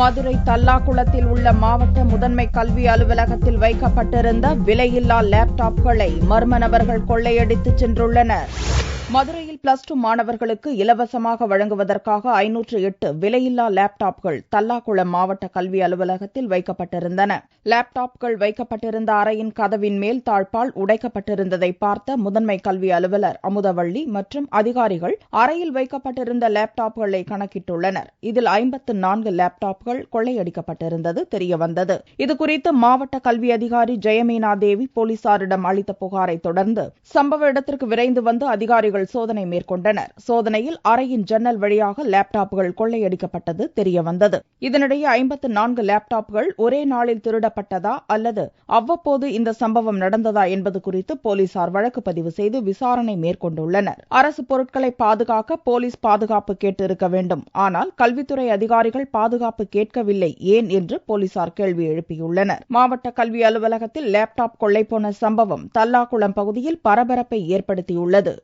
மதுரை தல்லாகுளத்தில் உள்ள மாவட்ட முதன்மை கல்வி அலுவலகத்தில் வைக்கப்பட்டிருந்த விலையில்லா லேப்டாப்களை மர்ம நபர்கள் கொள்ளையடித்துச் சென்றுள்ளனர். மதுரையில் +2 மாணவர்களுக்கு இலவசமாக வழங்குவதற்காக 508 விலையில்லா லேப்டாப்கள் தல்லாகுளம் மாவட்ட கல்வி அலுவலகத்தில் வைக்கப்பட்டிருந்தன. லேப்டாப்கள் வைக்கப்பட்டிருந்த அறையின் கதவின் மேல் தாழ்பால் உடைக்கப்பட்டிருந்ததை பார்த்த முதன்மை கல்வி அலுவலர் அமுதவள்ளி மற்றும் அதிகாரிகள் அறையில் வைக்கப்பட்டிருந்த லேப்டாப்களை கணக்கிட்டுள்ளனர். இதில் 54 லேப்டாப்கள் கொள்ளையடிக்கப்பட்டிருந்தது தெரியவந்தது. இதுகுறித்து மாவட்ட கல்வி அதிகாரி ஜெயமீனா தேவி போலீசாரிடம் அளித்த புகாரை தொடர்ந்து சம்பவ இடத்திற்கு விரைந்து வந்து அதிகாரிகள் சோதனை மேற்கொண்டனர். சோதனையில் அறையின் ஜன்னல் வழியாக லேப்டாப்கள் கொள்ளையடிக்கப்பட்டது தெரியவந்தது. இதனிடையே 54 லேப்டாப்கள் ஒரே நாளில் திருடப்பட்டதா அல்லது அவ்வப்போது இந்த சம்பவம் நடந்ததா என்பது குறித்து போலீசார் வழக்கு பதிவு செய்து விசாரணை மேற்கொண்டுள்ளனர். அரசு பொருட்களை பாதுகாக்க போலீஸ் பாதுகாப்பு கேட்டிருக்க வேண்டும். ஆனால் கல்வித்துறை அதிகாரிகள் பாதுகாப்பு கேட்கவில்லை ஏன் என்று போலீசார் கேள்வி எழுப்பியுள்ளனர். மாவட்ட கல்வி அலுவலகத்தில் லேப்டாப் கொள்ளை போன சம்பவம் தல்லாகுளம் பகுதியில் பரபரப்பை ஏற்படுத்தியுள்ளது.